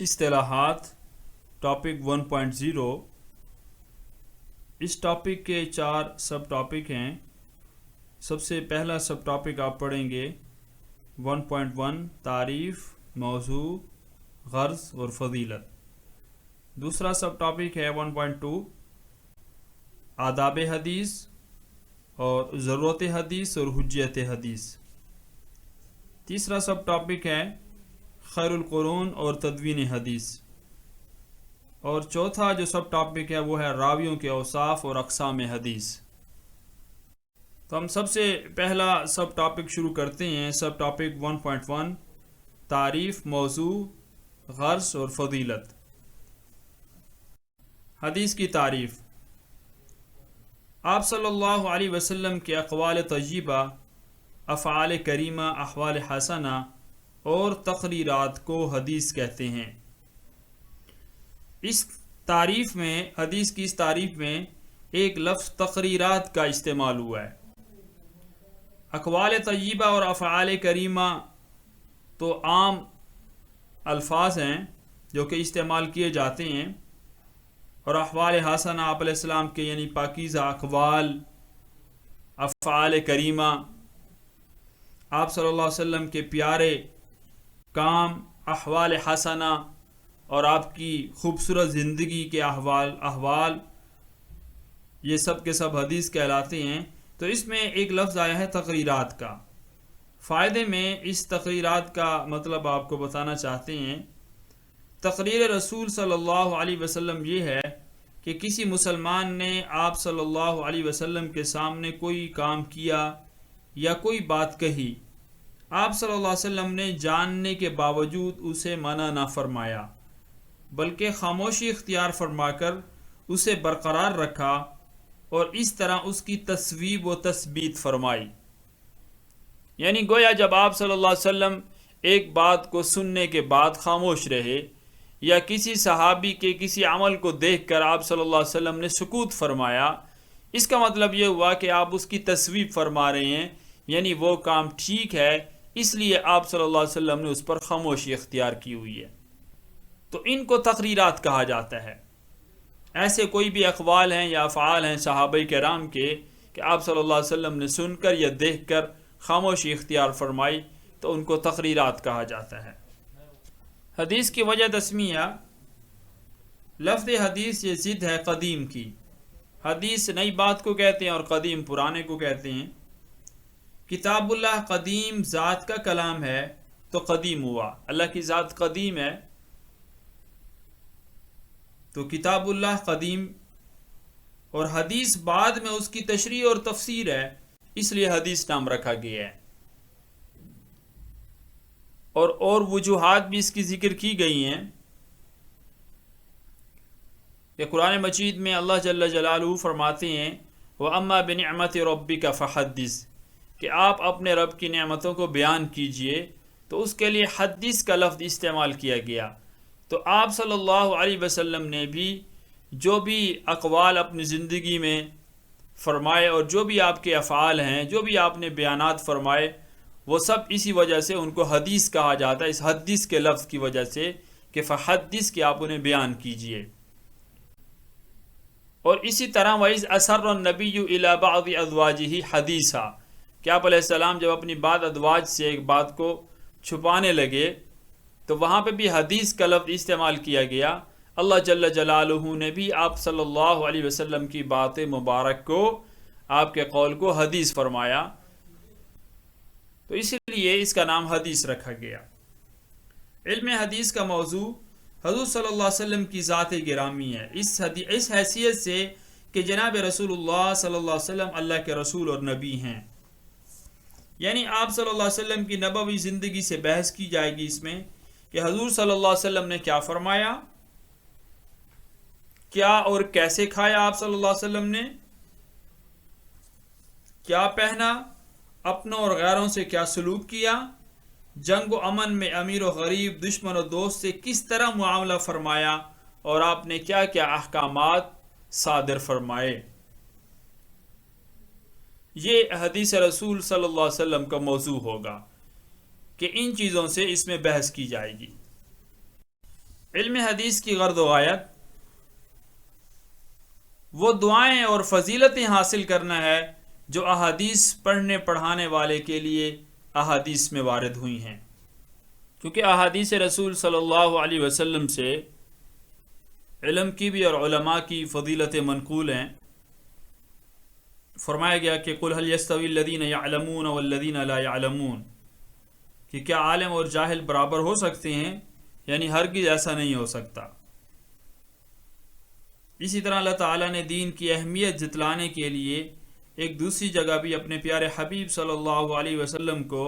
اصطلاحات ٹاپک 1.0۔ اس ٹاپک کے 4 سب ٹاپک ہیں۔ سب سے پہلا سب ٹاپک آپ پڑھیں گے 1.1 تعریف، موضوع، غرض اور فضیلت۔ دوسرا سب ٹاپک ہے 1.2 آداب حدیث اور ضرورت حدیث اور حجت حدیث۔ تیسرا سب ٹاپک ہے خیر القرون اور تدوین حدیث۔ اور چوتھا جو سب ٹاپک ہے وہ ہے راویوں کے اوصاف اور اقسام حدیث۔ تو ہم سب سے پہلا سب ٹاپک شروع کرتے ہیں۔ سب ٹاپک 1.1 تعریف، موضوع، غرض اور فضیلت۔ حدیث کی تعریف۔ آپ صلی اللہ علیہ وسلم کے اقوال طیبہ، افعال کریمہ، احوال حسنہ اور تقریرات کو حدیث کہتے ہیں۔ اس تعریف میں، حدیث کی اس تعریف میں ایک لفظ تقریرات کا استعمال ہوا ہے۔ اقوال طیبہ اور افعال کریمہ تو عام الفاظ ہیں جو کہ استعمال کیے جاتے ہیں، اور احوال حسنہ آپ علیہ السلام کے یعنی پاکیزہ اقوال، افعال کریمہ آپ صلی اللہ علیہ وسلم کے پیارے کام، احوال حسنہ اور آپ کی خوبصورت زندگی کے احوال یہ سب کے سب حدیث کہلاتے ہیں۔ تو اس میں ایک لفظ آیا ہے تقریرات کا۔ فائدے میں اس تقریرات کا مطلب آپ کو بتانا چاہتے ہیں۔ تقریر رسول صلی اللہ علیہ وسلم یہ ہے کہ کسی مسلمان نے آپ صلی اللہ علیہ وسلم کے سامنے کوئی کام کیا یا کوئی بات کہی، آپ صلی اللہ علیہ وسلم نے جاننے کے باوجود اسے منع نہ فرمایا، بلکہ خاموشی اختیار فرما کر اسے برقرار رکھا اور اس طرح اس کی تصویب و تثبیت فرمائی۔ یعنی گویا جب آپ صلی اللہ علیہ وسلم ایک بات کو سننے کے بعد خاموش رہے، یا کسی صحابی کے کسی عمل کو دیکھ کر آپ صلی اللہ علیہ وسلم نے سکوت فرمایا، اس کا مطلب یہ ہوا کہ آپ اس کی تصویب فرما رہے ہیں، یعنی وہ کام ٹھیک ہے، اس لیے آپ صلی اللہ علیہ وسلم نے اس پر خاموشی اختیار کی ہوئی ہے۔ تو ان کو تقریرات کہا جاتا ہے۔ ایسے کوئی بھی اقوال ہیں یا افعال ہیں صحابہ کرام کے کہ آپ صلی اللہ علیہ وسلم نے سن کر یا دیکھ کر خاموشی اختیار فرمائی، تو ان کو تقریرات کہا جاتا ہے۔ حدیث کی وجہ تسمیہ۔ لفظ حدیث یہ ضد ہے قدیم کی۔ حدیث نئی بات کو کہتے ہیں اور قدیم پرانے کو کہتے ہیں۔ کتاب اللہ قدیم ذات کا کلام ہے تو قدیم ہوا، اللہ کی ذات قدیم ہے تو کتاب اللہ قدیم، اور حدیث بعد میں اس کی تشریح اور تفسیر ہے، اس لیے حدیث نام رکھا گیا ہے۔ اور وجوہات بھی اس کی ذکر کی گئی ہیں کہ قرآن مجید میں اللہ جل جلالہ فرماتے ہیں وَأَمَّا بِنِعْمَةِ رَبِّكَ فَحَدِّثْ، کہ آپ اپنے رب کی نعمتوں کو بیان کیجئے، تو اس کے لیے حدیث کا لفظ استعمال کیا گیا۔ تو آپ صلی اللہ علیہ وسلم نے بھی جو بھی اقوال اپنی زندگی میں فرمائے اور جو بھی آپ کے افعال ہیں، جو بھی آپ نے بیانات فرمائے، وہ سب اسی وجہ سے ان کو حدیث کہا جاتا ہے، اس حدیث کے لفظ کی وجہ سے کہ فحدث کہ آپ انہیں بیان کیجئے۔ اور اسی طرح وَإِذْ أَسَرَّ النَّبِيُّ إِلَى بَعْضِ أَزْوَاجِهِ حَدِيثًا، کہ آپ علیہ السلام جب اپنی بعض ازواج سے ایک بات کو چھپانے لگے تو وہاں پہ بھی حدیث کا لفظ استعمال کیا گیا۔ اللہ جل جلالہ نے بھی آپ صلی اللہ علیہ وسلم کی بات مبارک کو، آپ کے قول کو حدیث فرمایا، تو اسی لیے اس کا نام حدیث رکھا گیا۔ علم حدیث کا موضوع حضور صلی اللہ علیہ وسلم کی ذات گرامی ہے، اس حیثیت سے کہ جناب رسول اللہ صلی اللہ علیہ وسلم اللہ کے رسول اور نبی ہیں۔ یعنی آپ صلی اللہ علیہ وسلم کی نبوی زندگی سے بحث کی جائے گی اس میں کہ حضور صلی اللہ علیہ وسلم نے کیا فرمایا، کیا اور کیسے کھایا آپ صلی اللہ علیہ وسلم نے، کیا پہنا، اپنوں اور غیروں سے کیا سلوک کیا، جنگ و امن میں امیر و غریب، دشمن و دوست سے کس طرح معاملہ فرمایا، اور آپ نے کیا کیا احکامات صادر فرمائے۔ یہ حدیث رسول صلی اللہ علیہ وسلم کا موضوع ہوگا کہ ان چیزوں سے اس میں بحث کی جائے گی۔ علم حدیث کی غرض و غایت وہ دعائیں اور فضیلتیں حاصل کرنا ہے جو احادیث پڑھنے پڑھانے والے کے لیے احادیث میں وارد ہوئی ہیں، کیونکہ احادیث رسول صلی اللہ علیہ وسلم سے علم کی بھی اور علماء کی فضیلتیں منقول ہیں۔ فرمایا گیا کہ قل هل يستوي الذين يعلمون والذين لا يعلمون، کہ کیا عالم اور جاہل برابر ہو سکتے ہیں؟ یعنی ہرگز ایسا نہیں ہو سکتا۔ اسی طرح اللہ تعالیٰ نے دین کی اہمیت جتلانے کے لیے ایک دوسری جگہ بھی اپنے پیارے حبیب صلی اللہ علیہ وسلم کو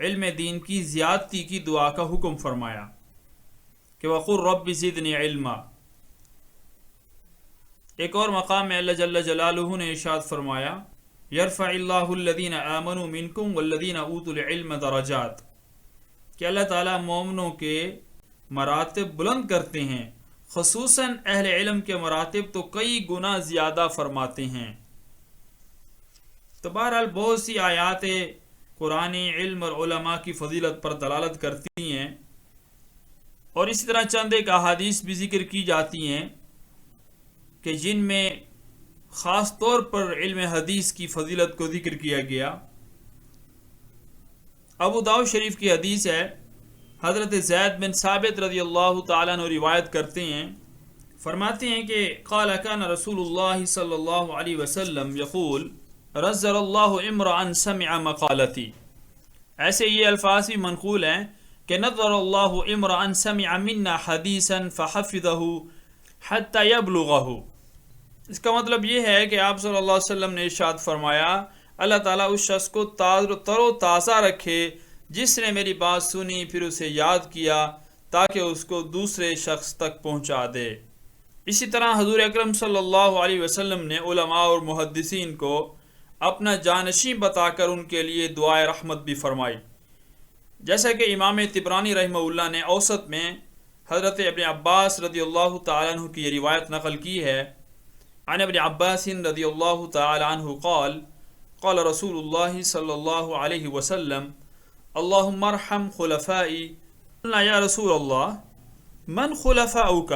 علم دین کی زیادتی کی دعا کا حکم فرمایا کہ وَقُلْ رَبِّ زِدْنِي عِلْمًا۔ ایک اور مقام میں اللہ جل جلالہ نے ارشاد فرمایا يَرْفَعِ اللَّهُ الَّذِينَ آمَنُوا مِنْكُمْ وَالَّذِينَ أُوتُوا الْعِلْمَ دَرَجَاتٍ، کہ اللہ تعالیٰ مومنوں کے مراتب بلند کرتے ہیں، خصوصاً اہل علم کے مراتب تو کئی گنا زیادہ فرماتے ہیں۔ تو بہرحال بہت سی آیات قرآن علم اور علماء کی فضیلت پر دلالت کرتی ہیں، اور اسی طرح چند ایک احادیث بھی ذکر کی جاتی ہیں کہ جن میں خاص طور پر علم حدیث کی فضیلت کو ذکر کیا گیا۔ ابو داؤد شریف کی حدیث ہے، حضرت زید بن ثابت رضی اللہ تعالیٰ عنہ روایت کرتے ہیں، فرماتے ہیں کہ قال كان رسول اللہ صلی اللہ علیہ وسلم یقول رزق اللہ امرا سمع مقالتی، ایسے یہ الفاظ بھی منقول ہیں کہ نظر اللہ امرا سمع منا حدیثا فحفظه حتى يبلغه۔ اس کا مطلب یہ ہے کہ آپ صلی اللہ علیہ وسلم نے ارشاد فرمایا اللہ تعالیٰ اس شخص کو تر و تازہ رکھے جس نے میری بات سنی پھر اسے یاد کیا تاکہ اس کو دوسرے شخص تک پہنچا دے۔ اسی طرح حضور اکرم صلی اللہ علیہ وسلم نے علماء اور محدثین کو اپنا جانشین بتا کر ان کے لیے دعائے رحمت بھی فرمائی، جیسا کہ امام طبرانی رحمہ اللہ نے اوسط میں حضرت ابن عباس رضی اللہ تعالیٰ عنہ کی یہ روایت نقل کی ہے۔ عن ابن عباس رضی اللہ تعالیٰ عنہ قال قال رسول اللہ صلی اللہ علیہ وسلم اللہم ارحم خلفائی، قلنا یا رسول اللہ من خلفاؤک؟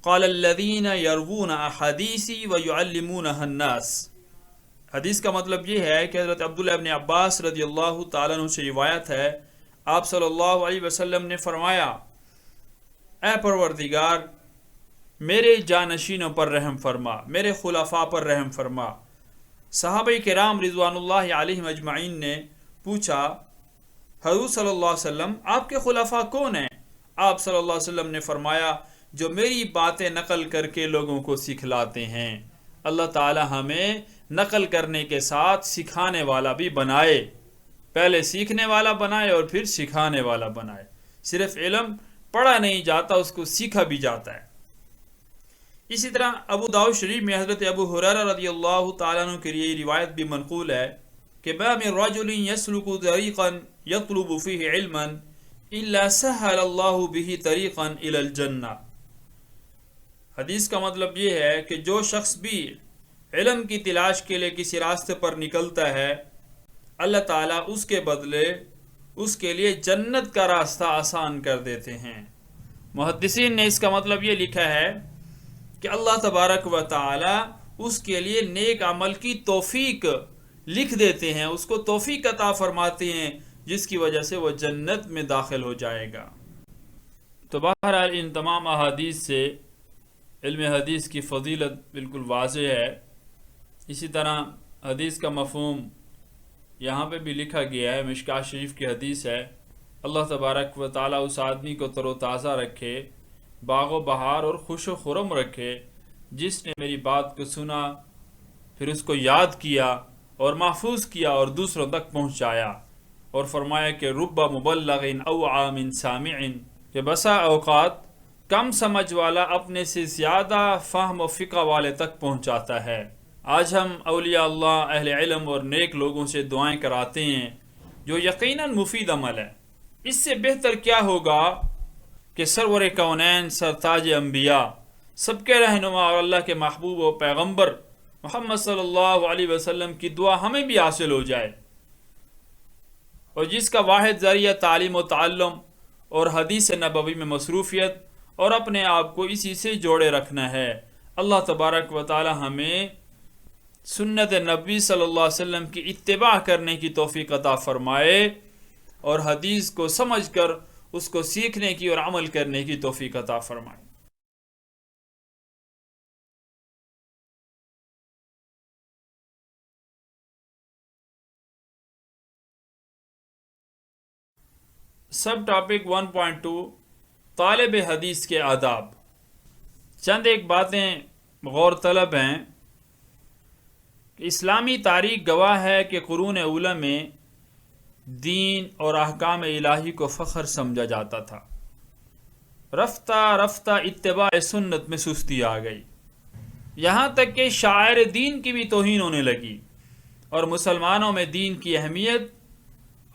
قال الذین یروون احادیثی ویعلمونها الناس۔ حدیث کا مطلب یہ ہے کہ حضرت عبداللہ ابن عباس رضی اللہ تعالیٰ عنہ سے روایت ہے، آپ صلی اللہ علیہ وسلم نے فرمایا اے پروردگار میرے جانشینوں پر رحم فرما، میرے خلفاء پر رحم فرما۔ صحابہ کرام رضوان اللہ علیہم اجمعین نے پوچھا حضور صلی اللہ علیہ وسلم آپ کے خلفاء کون ہیں؟ آپ صلی اللہ علیہ وسلم نے فرمایا جو میری باتیں نقل کر کے لوگوں کو سکھلاتے ہیں۔ اللہ تعالی ہمیں نقل کرنے کے ساتھ سکھانے والا بھی بنائے، پہلے سیکھنے والا بنائے اور پھر سکھانے والا بنائے۔ صرف علم پڑھا نہیں جاتا، اس کو سیکھا بھی جاتا ہے۔ اسی طرح ابو داؤد شریف میں حضرت ابو ہریرہ رضی اللہ تعالیٰ عنہ کے لیے روایت بھی منقول ہے کہ ما من رجل يسلك طريقا يطلب فيه علما الا سهل الله به طريقا الى الجنہ۔ حدیث کا مطلب یہ ہے کہ جو شخص بھی علم کی تلاش کے لیے کسی راستے پر نکلتا ہے اللہ تعالیٰ اس کے بدلے اس کے لیے جنت کا راستہ آسان کر دیتے ہیں۔ محدثین نے اس کا مطلب یہ لکھا ہے کہ اللہ تبارک و تعالی اس کے لیے نیک عمل کی توفیق لکھ دیتے ہیں، اس کو توفیق عطا فرماتے ہیں جس کی وجہ سے وہ جنت میں داخل ہو جائے گا۔ تو بہرحال ان تمام احادیث سے علم حدیث کی فضیلت بالکل واضح ہے۔ اسی طرح حدیث کا مفہوم یہاں پہ بھی لکھا گیا ہے، مشکات شریف کی حدیث ہے، اللہ تبارک و تعالی اس آدمی کو تر و تازہ رکھے، باغ و بہار اور خوش و خرم رکھے جس نے میری بات کو سنا پھر اس کو یاد کیا اور محفوظ کیا اور دوسروں تک پہنچایا۔ اور فرمایا کہ رب مبلغ اوعى من سامع، کہ بسا اوقات کم سمجھ والا اپنے سے زیادہ فہم و فقہ والے تک پہنچاتا ہے۔ آج ہم اولیاء اللہ، اہل علم اور نیک لوگوں سے دعائیں کراتے ہیں جو یقیناً مفید عمل ہے۔ اس سے بہتر کیا ہوگا کہ سرور کونین، سرتاج انبیاء، سب کے رہنما اور اللہ کے محبوب و پیغمبر محمد صلی اللہ علیہ وسلم کی دعا ہمیں بھی حاصل ہو جائے، اور جس کا واحد ذریعہ تعلیم و تعلم اور حدیث نبوی میں مصروفیت اور اپنے آپ کو اسی سے جوڑے رکھنا ہے۔ اللہ تبارک و تعالی ہمیں سنت نبی صلی اللہ علیہ وسلم کی اتباع کرنے کی توفیق عطا فرمائے اور حدیث کو سمجھ کر اس کو سیکھنے کی اور عمل کرنے کی توفیق عطا فرمائے۔ سب ٹاپک 1.2 طالب حدیث کے آداب۔ چند ایک باتیں غور طلب ہیں کہ اسلامی تاریخ گواہ ہے کہ قرون اولی میں دین اور احکام الہی کو فخر سمجھا جاتا تھا۔ رفتہ رفتہ اتباع سنت میں سستی آ گئی، یہاں تک کہ شاعر دین کی بھی توہین ہونے لگی اور مسلمانوں میں دین کی اہمیت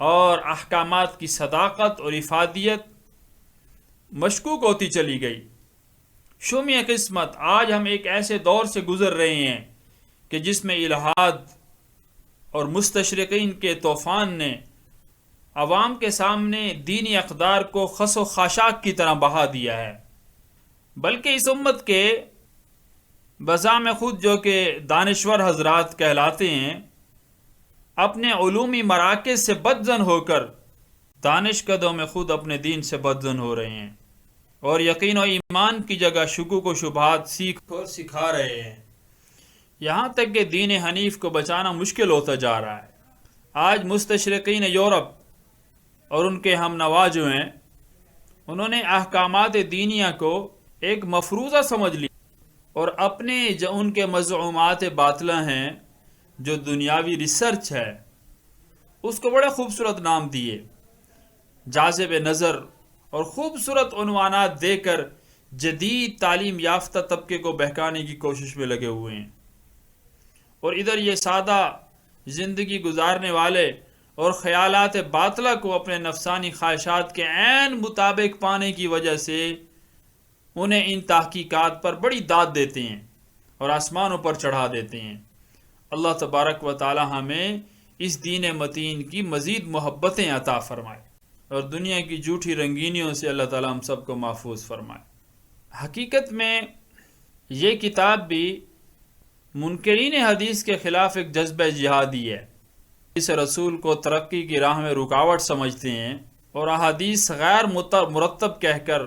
اور احکامات کی صداقت اور افادیت مشکوک ہوتی چلی گئی۔ شومی قسمت، آج ہم ایک ایسے دور سے گزر رہے ہیں کہ جس میں الحاد اور مستشرقین کے طوفان نے عوام کے سامنے دینی اقدار کو خس و خاشاک کی طرح بہا دیا ہے، بلکہ اس امت کے بزعم خود جو کہ دانشور حضرات کہلاتے ہیں اپنے علومی مراکز سے بدزن ہو کر دانش قدوں میں خود اپنے دین سے بدزن ہو رہے ہیں اور یقین و ایمان کی جگہ شکوک و شبہات سیکھ اور سکھا رہے ہیں، یہاں تک کہ دین حنیف کو بچانا مشکل ہوتا جا رہا ہے۔ آج مستشرقین یورپ اور ان کے ہم نوا جو ہیں انہوں نے احکامات دینیہ کو ایک مفروضہ سمجھ لی اور اپنے جو ان کے مزعومات باطلہ ہیں جو دنیاوی ریسرچ ہے اس کو بڑے خوبصورت نام دیے، جاذب نظر اور خوبصورت عنوانات دے کر جدید تعلیم یافتہ طبقے کو بہکانے کی کوشش میں لگے ہوئے ہیں، اور ادھر یہ سادہ زندگی گزارنے والے اور خیالات باطلہ کو اپنے نفسانی خواہشات کے عین مطابق پانے کی وجہ سے انہیں ان تحقیقات پر بڑی داد دیتے ہیں اور آسمانوں پر چڑھا دیتے ہیں۔ اللہ تبارک و تعالی ہمیں اس دین متین کی مزید محبتیں عطا فرمائے اور دنیا کی جھوٹی رنگینیوں سے اللہ تعالی ہم سب کو محفوظ فرمائے۔ حقیقت میں یہ کتاب بھی منکرین حدیث کے خلاف ایک جذبہ جہادی ہے، اس رسول کو ترقی کی راہ میں رکاوٹ سمجھتے ہیں اور احادیث غیر مرتب کہہ کر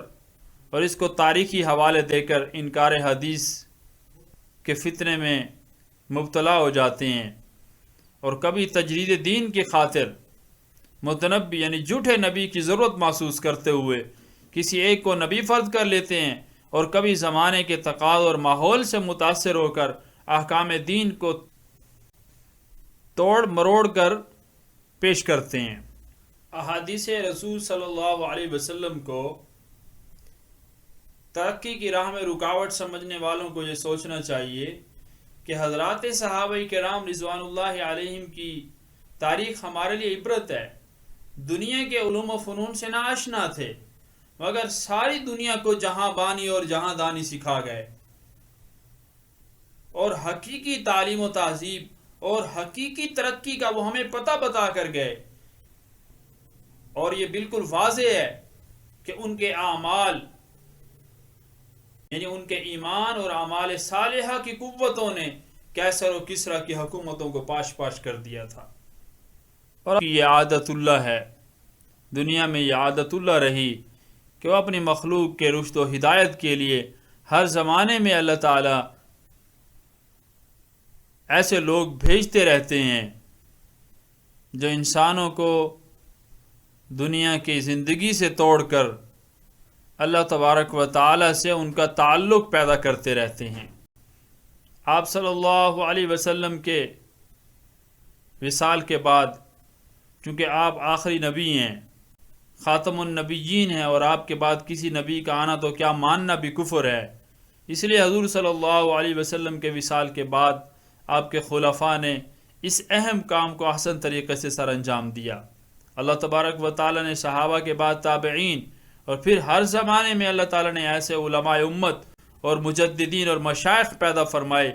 اور اس کو تاریخی حوالے دے کر انکار حدیث کے فتنے میں مبتلا ہو جاتے ہیں، اور کبھی تجدید دین کی خاطر متنبی یعنی جھوٹے نبی کی ضرورت محسوس کرتے ہوئے کسی ایک کو نبی فرض کر لیتے ہیں، اور کبھی زمانے کے تقاضے اور ماحول سے متاثر ہو کر احکام دین کو توڑ مروڑ کر پیش کرتے ہیں۔ احادیث رسول صلی اللہ علیہ وسلم کو ترقی کی راہ میں رکاوٹ سمجھنے والوں کو یہ سوچنا چاہیے کہ حضرات صحابہ کرام رضوان اللہ علیہم کی تاریخ ہمارے لیے عبرت ہے۔ دنیا کے علوم و فنون سے ناآشنا تھے مگر ساری دنیا کو جہاں بانی اور جہاں دانی سکھا گئے اور حقیقی تعلیم و تہذیب اور حقیقی ترقی کا وہ ہمیں پتہ بتا کر گئے، اور یہ بالکل واضح ہے کہ ان کے اعمال یعنی ان کے ایمان اور اعمال صالحہ کی قوتوں نے کیسر و کسرا کی حکومتوں کو پاش پاش کر دیا تھا، اور یہ عادت اللہ ہے، دنیا میں یہ عادت اللہ رہی کہ وہ اپنی مخلوق کے رشد و ہدایت کے لیے ہر زمانے میں اللہ تعالی ایسے لوگ بھیجتے رہتے ہیں جو انسانوں کو دنیا کی زندگی سے توڑ کر اللہ تبارک و تعالی سے ان کا تعلق پیدا کرتے رہتے ہیں۔ آپ صلی اللہ علیہ وسلم کے وصال کے بعد چونکہ آپ آخری نبی ہیں، خاتم النبیین ہیں، اور آپ کے بعد کسی نبی کا آنا تو کیا ماننا بھی کفر ہے، اس لیے حضور صلی اللہ علیہ وسلم کے وصال کے بعد آپ کے خلفاء نے اس اہم کام کو احسن طریقے سے سر انجام دیا۔ اللہ تبارک و تعالی نے صحابہ کے بعد تابعین اور پھر ہر زمانے میں اللہ تعالی نے ایسے علماء امت اور مجددین اور مشائخ پیدا فرمائے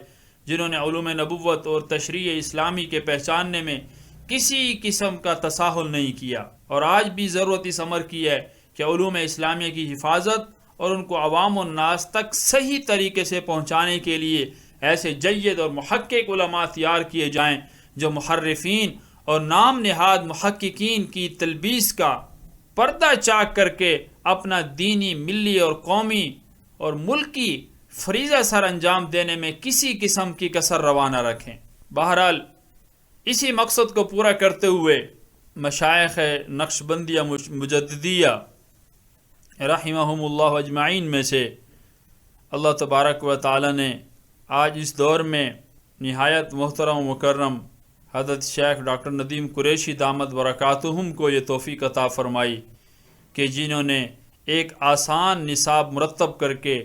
جنہوں نے علوم نبوت اور تشریع اسلامی کے پہچاننے میں کسی قسم کا تساہل نہیں کیا، اور آج بھی ضرورت اس امر کی ہے کہ علوم اسلامیہ کی حفاظت اور ان کو عوام و ناس تک صحیح طریقے سے پہنچانے کے لیے ایسے جید اور محقق علماء تیار کیے جائیں جو محرفین اور نام نہاد محققین کی تلبیس کا پردہ چاک کر کے اپنا دینی، ملی اور قومی اور ملکی فریضہ سر انجام دینے میں کسی قسم کی کسر روا نہ رکھیں۔ بہرحال اسی مقصد کو پورا کرتے ہوئے مشائخ نقشبندیہ مجددیہ رحمہم اللہ اجمعین میں سے اللہ تبارک و تعالی نے آج اس دور میں نہایت محترم و مکرم حضرت شیخ ڈاکٹر ندیم قریشی دامت برکاتہم کو یہ توفیق عطا فرمائی کہ جنہوں نے ایک آسان نصاب مرتب کر کے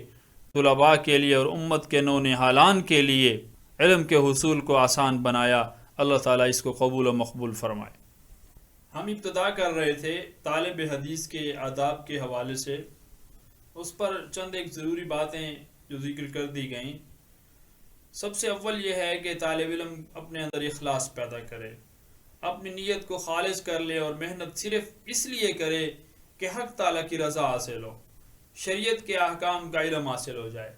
طلباء کے لیے اور امت کے نونہالان کے لیے علم کے حصول کو آسان بنایا۔ اللہ تعالیٰ اس کو قبول و مقبول فرمائے۔ ہم ابتدا کر رہے تھے طالب حدیث کے آداب کے حوالے سے، اس پر چند ایک ضروری باتیں جو ذکر کر دی گئیں۔ سب سے اول یہ ہے کہ طالب علم اپنے اندر اخلاص پیدا کرے، اپنی نیت کو خالص کر لے اور محنت صرف اس لیے کرے کہ حق تعالیٰ کی رضا حاصل ہو، شریعت کے احکام کا علم حاصل ہو جائے۔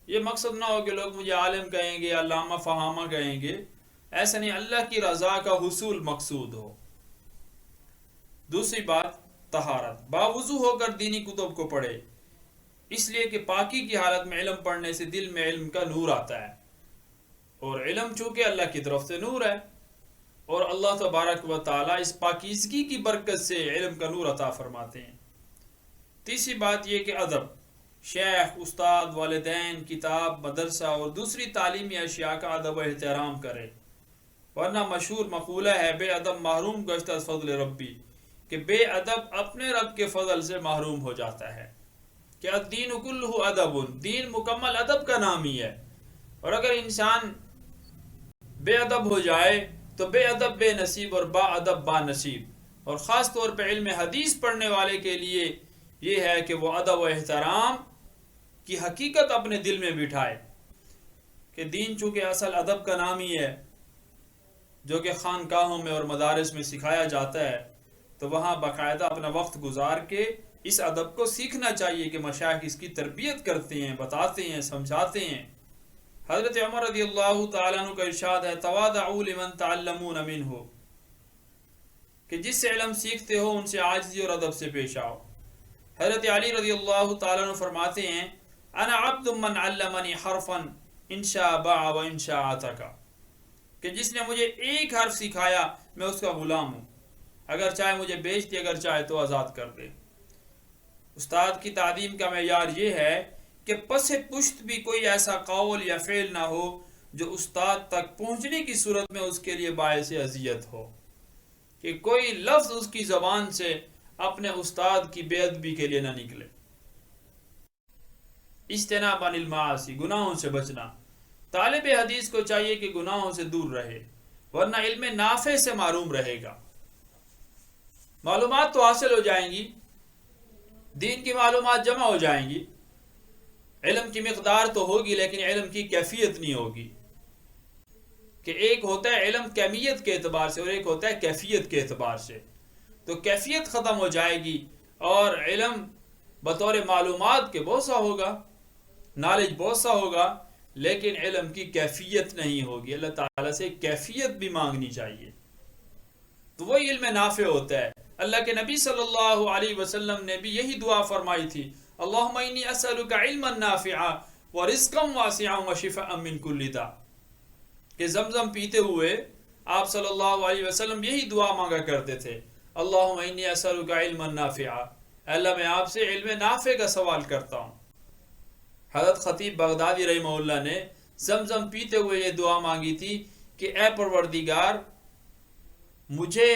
یہ مقصد نہ ہو کہ لوگ مجھے عالم کہیں گے، علامہ فہامہ کہیں گے، ایسا نہیں، اللہ کی رضا کا حصول مقصود ہو۔ دوسری بات طہارت، باوضو ہو کر دینی کتب کو پڑھے، اس لیے کہ پاکی کی حالت میں علم پڑھنے سے دل میں علم کا نور آتا ہے، اور علم چونکہ اللہ کی طرف سے نور ہے، اور اللہ تبارک و تعالیٰ اس پاکیزگی کی برکت سے علم کا نور عطا فرماتے ہیں۔ تیسری بات یہ کہ ادب، شیخ، استاد، والدین، کتاب، مدرسہ اور دوسری تعلیمی اشیاء کا ادب و احترام کرے، ورنہ مشہور مقولہ ہے بے ادب محروم گشت از فضل ربی، کہ بے ادب اپنے رب کے فضل سے محروم ہو جاتا ہے۔ کہ الدین کلہ ادب، دین مکمل ادب کا نام ہی ہے، اور اگر انسان بے ادب ہو جائے تو بے ادب بے نصیب اور با ادب با نصیب۔ اور خاص طور پہ علم حدیث پڑھنے والے کے لیے یہ ہے کہ وہ ادب و احترام کی حقیقت اپنے دل میں بٹھائے، کہ دین چونکہ اصل ادب کا نام ہی ہے، جو کہ خانقاہوں میں اور مدارس میں سکھایا جاتا ہے، تو وہاں باقاعدہ اپنا وقت گزار کے اس ادب کو سیکھنا چاہیے کہ مشائخ اس کی تربیت کرتے ہیں، بتاتے ہیں، سمجھاتے ہیں۔ حضرت عمر رضی اللہ تعالیٰ عنہ کا ارشاد ہے تواضعوا لمن تعلمون منہ، کہ جس سے علم سیکھتے ہو ان سے عاجزی اور ادب سے پیش آؤ۔ حضرت علی رضی اللہ تعالیٰ عنہ فرماتے ہیں انا عبد من علمنی حرفا ان شاء باع و ان شاء اتقى، کہ جس نے مجھے ایک حرف سکھایا میں اس کا غلام ہوں، اگر چاہے مجھے بیچ دے، اگر چاہے تو آزاد کر دے۔ استاد کی تعظیم کا معیار یہ ہے کہ پس پشت بھی کوئی ایسا قول یا فعل نہ ہو جو استاد تک پہنچنے کی صورت میں اس کے لیے باعث اذیت ہو، کہ کوئی لفظ اس کی زبان سے اپنے استاد کی بے ادبی کے لیے نہ نکلے۔ اجتناب عن المعاصی، گناہوں سے بچنا، طالب حدیث کو چاہیے کہ گناہوں سے دور رہے، ورنہ علم نافع سے محروم رہے گا۔ معلومات تو حاصل ہو جائیں گی، دین کی معلومات جمع ہو جائیں گی، علم کی مقدار تو ہوگی لیکن علم کی کیفیت نہیں ہوگی، کہ ایک ہوتا ہے علم کمیت کے اعتبار سے اور ایک ہوتا ہے کیفیت کے اعتبار سے۔ تو کیفیت ختم ہو جائے گی اور علم بطور معلومات کے بہت سا ہوگا، نالج بہت سا ہوگا، لیکن علم کی کیفیت نہیں ہوگی۔ اللہ تعالیٰ سے کیفیت بھی مانگنی چاہیے، تو وہی علم نافع ہوتا ہے۔ اللہ کے نبی صلی اللہ علیہ وسلم نے بھی یہی دعا فرمائی تھی اللہم انی اسألک علما نافعا ورزقا واسعا وشفاء من کل داء، کہ زمزم پیتے ہوئے آپ صلی اللہ علیہ وسلم یہی دعا مانگا کرتے تھے اللہم انی اسألک علما نافعا، اللہ میں آپ سے علم نافع کا سوال کرتا ہوں۔ حضرت خطیب بغدادی رحمہ اللہ نے زمزم پیتے ہوئے یہ دعا مانگی تھی کہ اے پروردگار مجھے،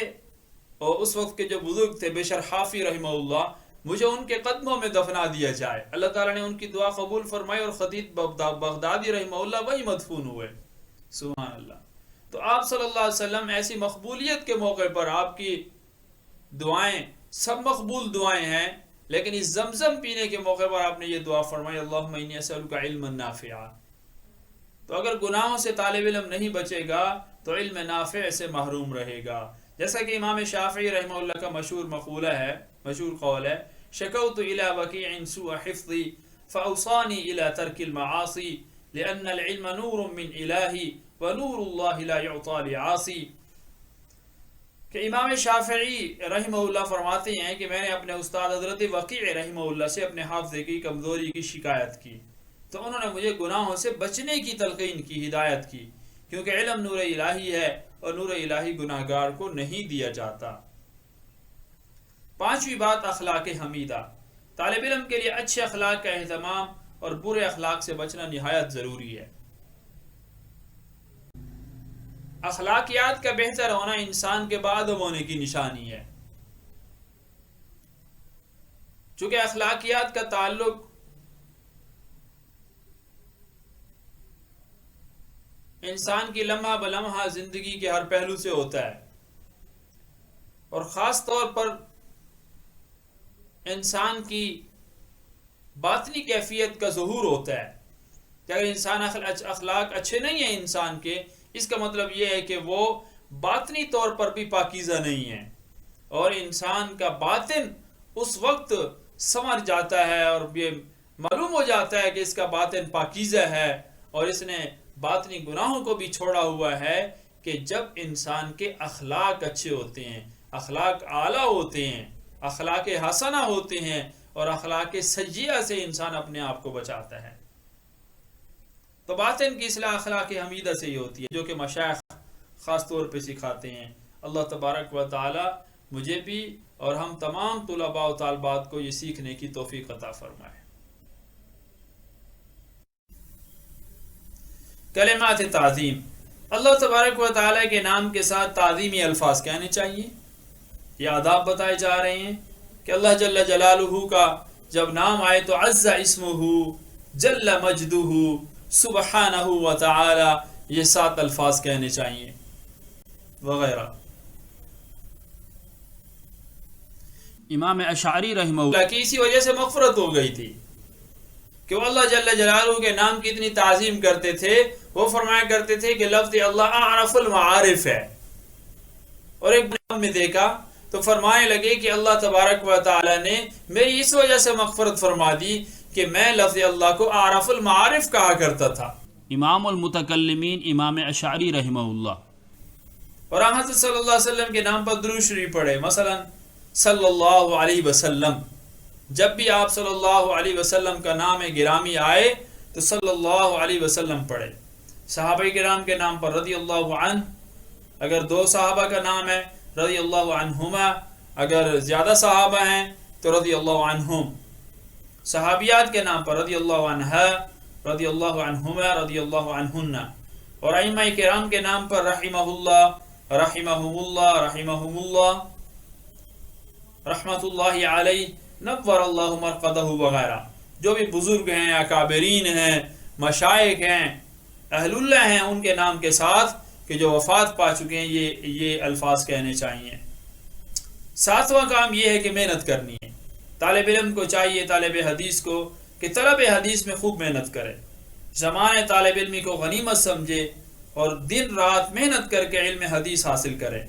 اور اس وقت کے جو بزرگ تھے بشر حافی رحمہ اللہ، مجھے ان کے قدموں میں دفنا دیا جائے۔ اللہ تعالیٰ نے ان کی دعا قبول فرمائی اور خطیب بغدادی رحمہ اللہ وہی مدفون ہوئے۔ سبحان اللہ۔ تو آپ صلی اللہ علیہ وسلم ایسی مقبولیت کے موقع پر آپ کی دعائیں سب مقبول دعائیں ہیں، لیکن اس زمزم پینے کے موقع پر آپ نے یہ دعا فرمائی اللہم انی اسألک علما نافعا۔ تو اگر گناہوں سے طالب علم نہیں بچے گا تو علم نافع سے محروم رہے گا۔ جیسا کہ امام شافعی رحمہ اللہ کا مشہور مقولہ ہے، مشہور قول ہے شکوت الی وکیع سوء حفظی فاوصانی الی ترک المعاصی لأن العلم نور من الہی ونور اللہ لا یعطى لعاصی. کہ امام شافعی رحمہ اللہ فرماتے ہیں کہ میں نے اپنے استاد حضرت وکیع رحمہ اللہ سے اپنے حافظے کی کمزوری کی شکایت کی تو انہوں نے مجھے گناہوں سے بچنے کی تلقین کی، ہدایت کی، کیونکہ علم نور الہی ہے اور نور الہی گناہگار کو نہیں دیا جاتا. پانچویں بات اخلاق حمیدہ. طالب علم کے لیے اچھے اخلاق کا اہتمام اور برے اخلاق سے بچنا نہایت ضروری ہے. اخلاقیات کا بہتر ہونا انسان کے بادب ہونے کی نشانی ہے. چونکہ اخلاقیات کا تعلق انسان کی لمحہ بلمحہ زندگی کے ہر پہلو سے ہوتا ہے، اور خاص طور پر انسان کی باطنی کیفیت کا ظہور ہوتا ہے کہ اگر انسان اخلاق اچھے نہیں ہیں انسان کے، اس کا مطلب یہ ہے کہ وہ باطنی طور پر بھی پاکیزہ نہیں ہے، اور انسان کا باطن اس وقت سنور جاتا ہے اور یہ معلوم ہو جاتا ہے کہ اس کا باطن پاکیزہ ہے اور اس نے باطنی گناہوں کو بھی چھوڑا ہوا ہے، کہ جب انسان کے اخلاق اچھے ہوتے ہیں، اخلاق اعلیٰ ہوتے ہیں، اخلاق حسنہ ہوتے ہیں، اور اخلاق سیئہ سے انسان اپنے آپ کو بچاتا ہے. تو باطن کی اصلاح اخلاق حمیدہ سے ہی ہوتی ہے، جو کہ مشائخ خاص طور پہ سکھاتے ہیں. اللہ تبارک و تعالی مجھے بھی اور ہم تمام طلباء و طالبات کو یہ سیکھنے کی توفیق عطا فرمائے. کلمات تعظیم. اللہ تبارک و تعالی کے نام کے ساتھ تعظیمی الفاظ کہنے چاہیے. یہ آداب بتائے جا رہے ہیں کہ اللہ جل جلالہ کا جب نام آئے تو عز اسمہ جل مجدہ سبحانہ و تعالی، یہ 7 الفاظ کہنے چاہیے وغیرہ. امام اشعری رحمہ اللہ کی اسی وجہ سے مغفرت ہو گئی تھی کہ وہ اللہ جل جلالہ کے نام کی اتنی تعظیم کرتے تھے. وہ فرمایا کرتے تھے کہ لفظ اللہ اعرف المعارف ہے، اور ایک نام میں دیکھا تو فرمانے لگے کہ اللہ تبارک و تعالی نے میری اس وجہ سے مغفرت فرما دی کہ میں لفظ اللہ کو اعرف المعارف کہا کرتا تھا. امام المتکلمین امام اشعری رحمہ اللہ. اور حضرت صلی اللہ علیہ وسلم کے نام پر درود شریف پڑھے، مثلا صلی اللہ علیہ وسلم. جب بھی آپ صلی اللہ علیہ وسلم کا نام گرامی آئے تو صلی اللہ علیہ وسلم پڑھے. صحابہ کرام کے نام پر رضی اللہ عنہ، اگر 2 صحابہ کا نام ہے رضی اللہ عنہما، اگر زیادہ صحابہ ہیں تو رضی اللہ عنہم. صحابیات کے نام پر رضی اللہ عنہا، رضی اللہ عنہما، رضی اللہ عنہن. اور ائمہ کرام کے نام پر رحمہ اللہ، رحمہم اللہ، رحمہم اللہ، رحمت اللہ علیہ، نور اللہ مرقدہ وغیرہ. جو بھی بزرگ ہیں، اکابرین ہیں، مشائخ ہیں، اہل اللہ ہیں، ان کے نام کے ساتھ کہ جو وفات پا چکے ہیں، یہ الفاظ کہنے چاہیے. 7واں کام یہ ہے کہ محنت کرنی ہے. طالب علم کو چاہیے، طالب حدیث کو، کہ طلب حدیث میں خوب محنت کرے. زمانے طالب علمی کو غنیمت سمجھے اور دن رات محنت کر کے علم حدیث حاصل کرے.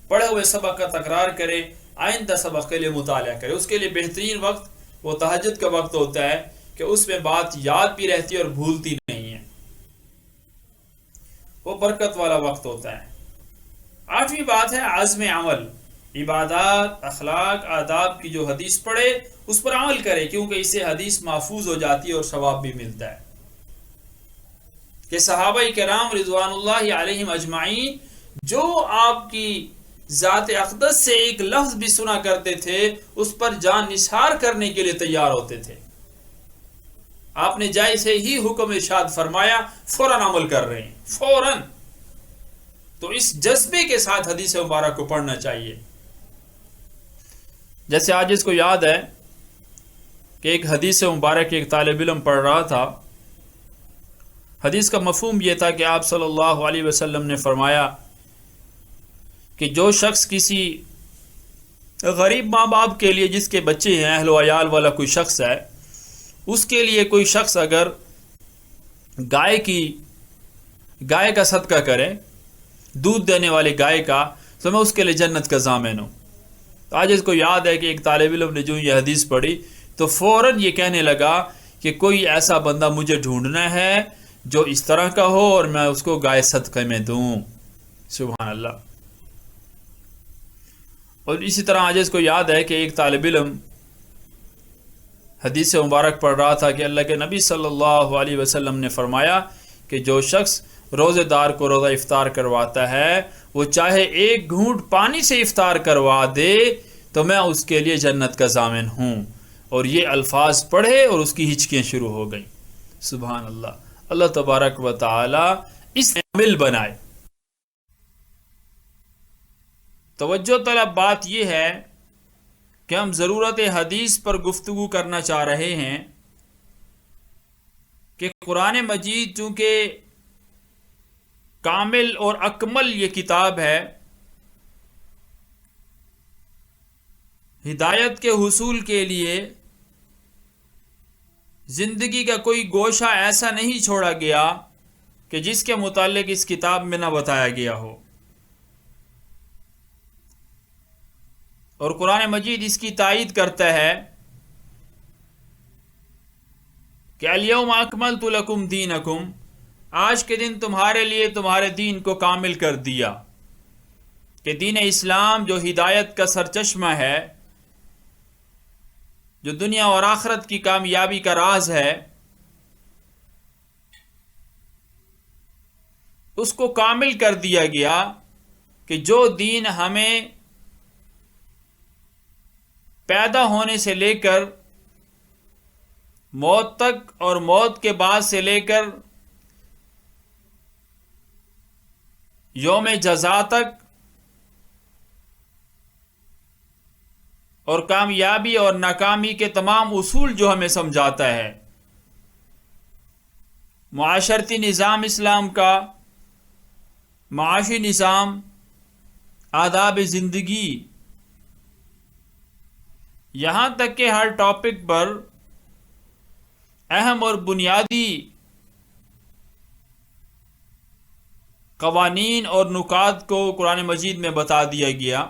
پڑھے ہوئے سبق کا تکرار کرے، آئندہ سبق کے لیے مطالعہ کرے. اس کے لیے بہترین وقت وہ تہجد کا وقت ہوتا ہے کہ اس میں بات یاد بھی رہتی ہے اور بھولتی نہیں ہے. وہ برکت والا وقت ہوتا ہے. 8ویں بات ہے عزم عمل. عبادات، اخلاق، آداب کی جو حدیث پڑھے اس پر عمل کرے، کیونکہ اس سے حدیث محفوظ ہو جاتی ہے اور ثواب بھی ملتا ہے. کہ صحابہ کرام رضوان اللہ علیہم اجمعین جو آپ کی ذات اقدس سے ایک لفظ بھی سنا کرتے تھے اس پر جان نثار کرنے کے لیے تیار ہوتے تھے. آپ نے جیسے ہی حکم ارشاد فرمایا فوراً عمل کر رہے ہیں، فوراً. تو اس جذبے کے ساتھ حدیث مبارک کو پڑھنا چاہیے. جیسے آج اس کو یاد ہے کہ ایک حدیث مبارک ایک طالب علم پڑھ رہا تھا. حدیث کا مفہوم یہ تھا کہ آپ صلی اللہ علیہ وسلم نے فرمایا کہ جو شخص کسی غریب ماں باپ کے لیے جس کے بچے ہیں، اہل و عیال والا کوئی شخص ہے، اس کے لیے کوئی شخص اگر گائے کا صدقہ کرے، دودھ دینے والے گائے کا، تو میں اس کے لیے جنت کا ضامن ہوں. تو آج اس کو یاد ہے کہ ایک طالب علم نے جو یہ حدیث پڑھی تو فوراً یہ کہنے لگا کہ کوئی ایسا بندہ مجھے ڈھونڈنا ہے جو اس طرح کا ہو اور میں اس کو گائے صدقے میں دوں. سبحان اللہ. اور اسی طرح آج اس کو یاد ہے کہ ایک طالب علم حدیث مبارک پڑھ رہا تھا کہ اللہ کے نبی صلی اللہ علیہ وسلم نے فرمایا کہ جو شخص روزے دار کو روزہ افطار کرواتا ہے وہ چاہے ایک گھونٹ پانی سے افطار کروا دے تو میں اس کے لیے جنت کا ضامن ہوں. اور یہ الفاظ پڑھے اور اس کی ہچکیاں شروع ہو گئیں. سبحان اللہ. اللہ تبارک و تعالی اس عمل بنائے. توجہ طلب بات یہ ہے کہ ہم ضرورت حدیث پر گفتگو کرنا چاہ رہے ہیں کہ قرآن مجید چونکہ کامل اور اکمل یہ کتاب ہے، ہدایت کے حصول کے لیے زندگی کا کوئی گوشہ ایسا نہیں چھوڑا گیا کہ جس کے متعلق اس کتاب میں نہ بتایا گیا ہو. اور قرآن مجید اس کی تائید کرتا ہے کہ الیوم اکملت لکم دینکم، آج کے دن تمہارے لیے تمہارے دین کو کامل کر دیا. کہ دین اسلام جو ہدایت کا سرچشمہ ہے، جو دنیا اور آخرت کی کامیابی کا راز ہے، اس کو کامل کر دیا گیا کہ جو دین ہمیں پیدا ہونے سے لے کر موت تک اور موت کے بعد سے لے کر یوم جزا تک اور کامیابی اور ناکامی کے تمام اصول جو ہمیں سمجھاتا ہے، معاشرتی نظام اسلام کا، معاشی نظام، آداب زندگی، یہاں تک کہ ہر ٹاپک پر اہم اور بنیادی قوانین اور نکات کو قرآن مجید میں بتا دیا گیا.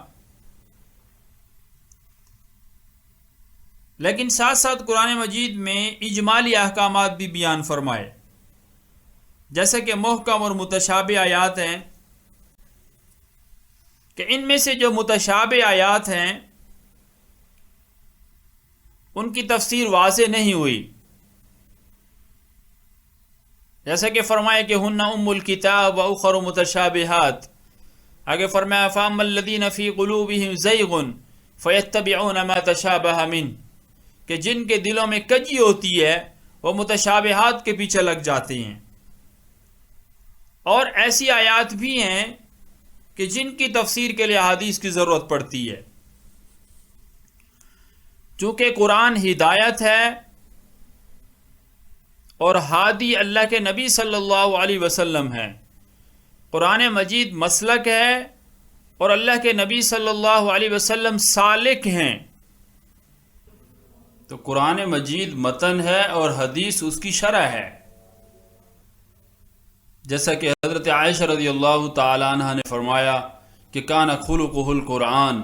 لیکن ساتھ ساتھ قرآن مجید میں اجمالی احکامات بھی بیان فرمائے، جیسے کہ محکم اور متشابہ آیات ہیں کہ ان میں سے جو متشابہ آیات ہیں ان کی تفسیر واضح نہیں ہوئی، جیسا کہ فرمایا کہ ہن ام الکتاب و اخر متشابہات. آگے فرمایا فاما الذین فی قلوبہم زیغ فیتبعون ما تشابہ منہ، کہ جن کے دلوں میں کجی ہوتی ہے وہ متشابہات کے پیچھے لگ جاتے ہیں. اور ایسی آیات بھی ہیں کہ جن کی تفسیر کے لیے احادیث کی ضرورت پڑتی ہے. چونکہ قرآن ہدایت ہے اور ہادی اللہ کے نبی صلی اللہ علیہ وسلم ہے، قرآن مجید مسلک ہے اور اللہ کے نبی صلی اللہ علیہ وسلم سالک ہیں. تو قرآن مجید متن ہے اور حدیث اس کی شرح ہے. جیسا کہ حضرت عائشہ رضی اللہ تعالی عنہ نے فرمایا کہ کان خلقہ القرآن،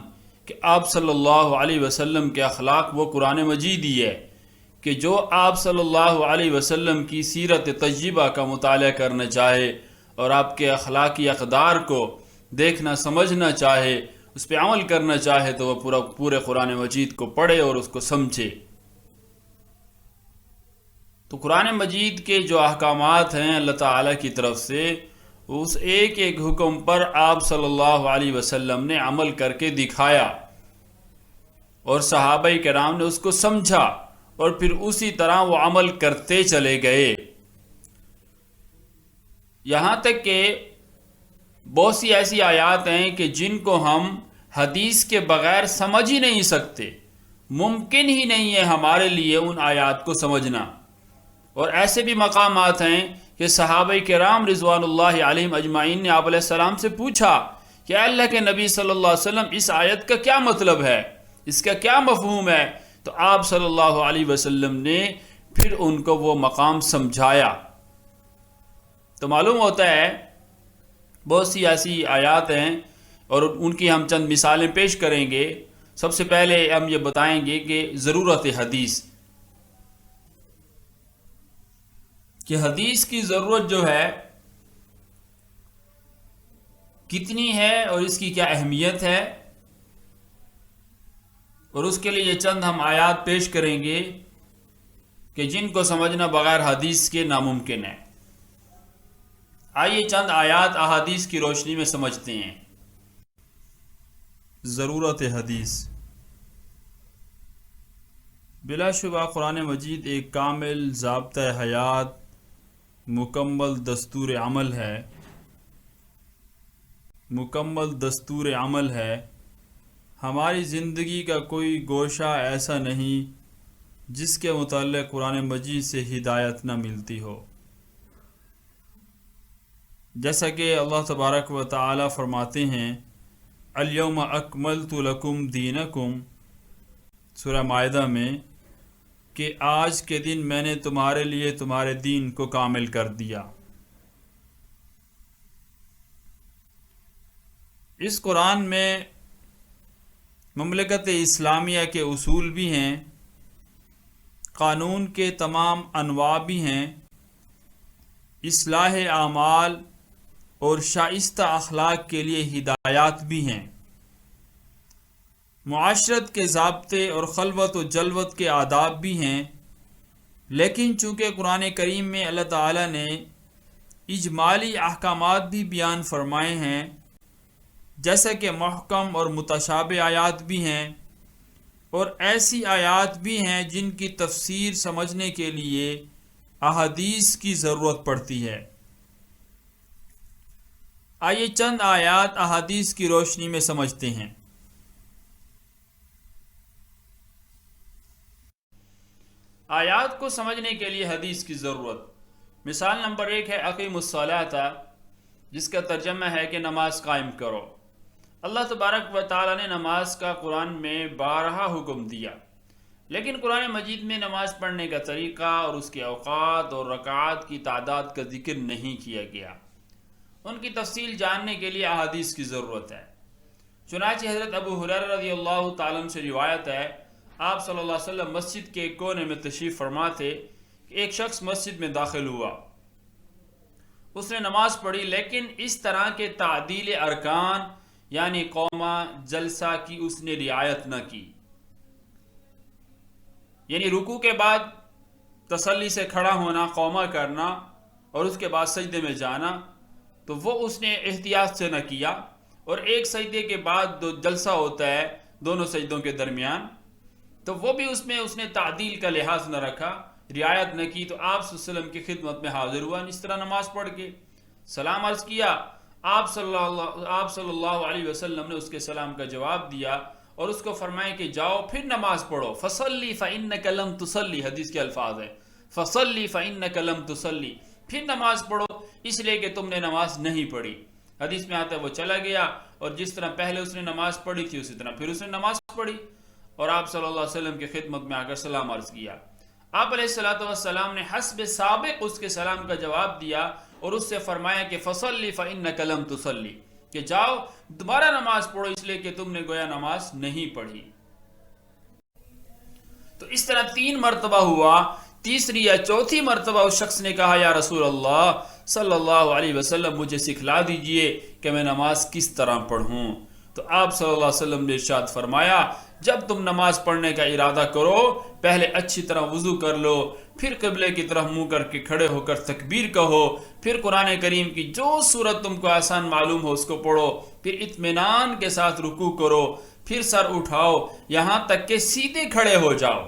کہ آپ صلی اللہ علیہ وسلم کے اخلاق وہ قرآن مجید ہی ہے. کہ جو آپ صلی اللہ علیہ وسلم کی سیرت طیبہ کا مطالعہ کرنا چاہے اور آپ کے اخلاقی اقدار کو دیکھنا سمجھنا چاہے، اس پہ عمل کرنا چاہے، تو وہ پورے قرآن مجید کو پڑھے اور اس کو سمجھے. تو قرآن مجید کے جو احکامات ہیں اللہ تعالیٰ کی طرف سے، اس ایک ایک حکم پر آپ صلی اللہ علیہ وسلم نے عمل کر کے دکھایا اور صحابہ کرام نے اس کو سمجھا اور پھر اسی طرح وہ عمل کرتے چلے گئے. یہاں تک کہ بہت سی ایسی آیات ہیں کہ جن کو ہم حدیث کے بغیر سمجھ ہی نہیں سکتے، ممکن ہی نہیں ہے ہمارے لیے ان آیات کو سمجھنا. اور ایسے بھی مقامات ہیں کہ صحابہ کرام رضوان اللہ علیہم اجمعین نے آپ علیہ السلام سے پوچھا کہ اللہ کے نبی صلی اللہ علیہ وسلم اس آیت کا کیا مطلب ہے، اس کا کیا مفہوم ہے؟ تو آپ صلی اللہ علیہ وسلم نے پھر ان کو وہ مقام سمجھایا. تو معلوم ہوتا ہے بہت سی ایسی آیات ہیں اور ان کی ہم چند مثالیں پیش کریں گے سب سے پہلے ہم یہ بتائیں گے کہ ضرورت حدیث، کہ حدیث کی ضرورت جو ہے کتنی ہے اور اس کی کیا اہمیت ہے، اور اس کے لیے یہ چند ہم آیات پیش کریں گے کہ جن کو سمجھنا بغیر حدیث کے ناممکن ہے۔ آئیے چند آیات احادیث کی روشنی میں سمجھتے ہیں۔ ضرورت حدیث، بلا شبہ قرآن مجید ایک کامل ضابطہ حیات، مکمل دستور عمل ہے، ہماری زندگی کا کوئی گوشہ ایسا نہیں جس کے متعلق قرآن مجید سے ہدایت نہ ملتی ہو۔ جیسا کہ اللہ تبارک و تعالی فرماتے ہیں الیوم اکملت لکم دینکم، سورہ مائدہ میں، کہ آج کے دن میں نے تمہارے لیے تمہارے دین کو کامل کر دیا۔ اس قرآن میں مملکت اسلامیہ کے اصول بھی ہیں، قانون کے تمام انواع بھی ہیں، اصلاح اعمال اور شائستہ اخلاق کے لیے ہدایات بھی ہیں، معاشرت کے ضابطے اور خلوت و جلوت کے آداب بھی ہیں۔ لیکن چونکہ قرآن کریم میں اللہ تعالیٰ نے اجمالی احکامات بھی بیان فرمائے ہیں، جیسا کہ محکم اور متشابہ آیات بھی ہیں، اور ایسی آیات بھی ہیں جن کی تفسیر سمجھنے کے لیے احادیث کی ضرورت پڑتی ہے۔ آئیے چند آیات احادیث کی روشنی میں سمجھتے ہیں۔ آیات کو سمجھنے کے لیے حدیث کی ضرورت۔ مثال نمبر 1 ہے اقیم الصلاۃ، جس کا ترجمہ ہے کہ نماز قائم کرو۔ اللہ تبارک و تعالی نے نماز کا قرآن میں بارہا حکم دیا، لیکن قرآن مجید میں نماز پڑھنے کا طریقہ اور اس کے اوقات اور رکعات کی تعداد کا ذکر نہیں کیا گیا۔ ان کی تفصیل جاننے کے لیے احادیث کی ضرورت ہے۔ چنانچہ حضرت ابو ہریرہ رضی اللہ تعالیٰ عنہ سے روایت ہے، آپ صلی اللہ علیہ وسلم مسجد کے ایک کونے میں تشریف فرما تھے کہ ایک شخص مسجد میں داخل ہوا، اس نے نماز پڑھی، لیکن اس طرح کے تعدیل ارکان یعنی قومہ جلسہ کی اس نے رعایت نہ کی، یعنی رکوع کے بعد تسلی سے کھڑا ہونا، قومہ کرنا اور اس کے بعد سجدے میں جانا، تو وہ اس نے احتیاط سے نہ کیا، اور ایک سجدے کے بعد جو جلسہ ہوتا ہے دونوں سجدوں کے درمیان، تو وہ بھی اس نے تعدیل کا لحاظ نہ رکھا، رعایت نہ کی، تو آپ صلی اللہ علیہ وسلم کی خدمت میں حاضر ہوا اس طرح نماز پڑھ کے، سلام عرض کیا، آپ صلی اللہ علیہ وسلم نے اس کے سلام کا جواب دیا اور اس کو فرمایا کہ جاؤ پھر نماز پڑھو، فصلی فإنک لم تصلی، حدیث کے الفاظ ہے، فصلی فإنک لم تصلی، پھر نماز پڑھو اس لیے کہ تم نے نماز نہیں پڑھی۔ حدیث میں آتا ہے وہ چلا گیا اور جس طرح پہلے اس نے نماز پڑھی تھی اسی طرح پھر اس نے نماز پڑھی، اور آپ صلی اللہ علیہ وسلم کی خدمت میں آ کر سلام عرض کیا۔ آپ علیہ السلام نے حسب سابق اس کے سلام کا جواب دیا اور اس سے فرمایا کہ فصلی فإنک لم تصلی، کہ جاؤ دوبارہ نماز پڑھو اس لیے کہ تم نے گویا نماز نہیں پڑھی۔ تو اس طرح 3 مرتبہ ہوا، تیسری یا چوتھی مرتبہ اس شخص نے کہا یا رسول اللہ صلی اللہ علیہ وسلم مجھے سکھلا دیجئے کہ میں نماز کس طرح پڑھوں۔ تو آپ صلی اللہ علیہ وسلم نے ارشاد فرمایا جب تم نماز پڑھنے کا ارادہ کرو پہلے اچھی طرح وضو کر لو، پھر قبلے کی طرف منہ کر کے کھڑے ہو کر تکبیر کہو، پھر قرآن کریم کی جو سورت تم کو آسان معلوم ہو اس کو پڑھو، پھر اطمینان کے ساتھ رکوع کرو، پھر سر اٹھاؤ یہاں تک کہ سیدھے کھڑے ہو جاؤ،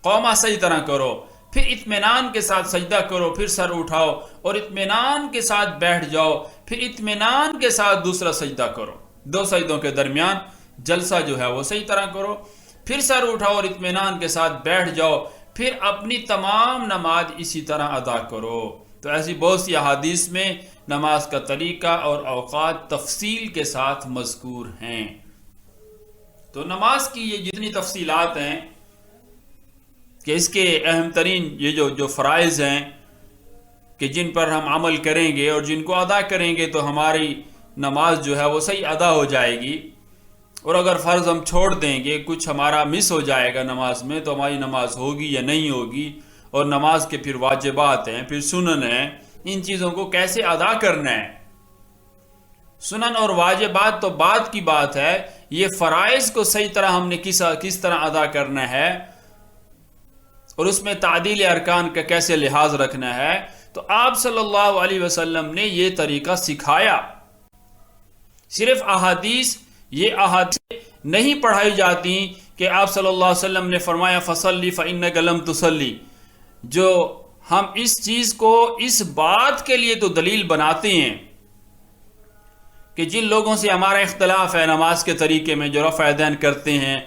قومہ صحیح طرح کرو، پھر اطمینان کے ساتھ سجدہ کرو، پھر سر اٹھاؤ اور اطمینان کے ساتھ بیٹھ جاؤ، پھر اطمینان کے ساتھ دوسرا سجدہ کرو، 2 سجدوں کے درمیان جلسہ جو ہے وہ صحیح طرح کرو، پھر سر اٹھاؤ اور اطمینان کے ساتھ بیٹھ جاؤ، پھر اپنی تمام نماز اسی طرح ادا کرو۔ تو ایسی بہت سی احادیث میں نماز کا طریقہ اور اوقات تفصیل کے ساتھ مذکور ہیں۔ تو نماز کی یہ جتنی تفصیلات ہیں کہ اس کے اہم ترین یہ جو فرائض ہیں کہ جن پر ہم عمل کریں گے اور جن کو ادا کریں گے تو ہماری نماز جو ہے وہ صحیح ادا ہو جائے گی، اور اگر فرض ہم چھوڑ دیں گے، کچھ ہمارا مس ہو جائے گا نماز میں، تو ہماری نماز ہوگی یا نہیں ہوگی، اور نماز کے پھر واجبات ہیں، پھر سنن ہیں، ان چیزوں کو کیسے ادا کرنا ہے۔ سنن اور واجبات تو بعد کی بات ہے، یہ فرائض کو صحیح طرح ہم نے کس طرح ادا کرنا ہے، اور اس میں تعدیل ارکان کا کیسے لحاظ رکھنا ہے، تو آپ صلی اللہ علیہ وسلم نے یہ طریقہ سکھایا۔ صرف یہ احادیث نہیں پڑھائی جاتی کہ آپ صلی اللہ علیہ وسلم نے فرمایا فصلی فإنک لم تصلی، جو ہم اس چیز کو اس بات کے لیے تو دلیل بناتے ہیں کہ جن لوگوں سے ہمارا اختلاف ہے نماز کے طریقے میں، جو رفع یدین کرتے ہیں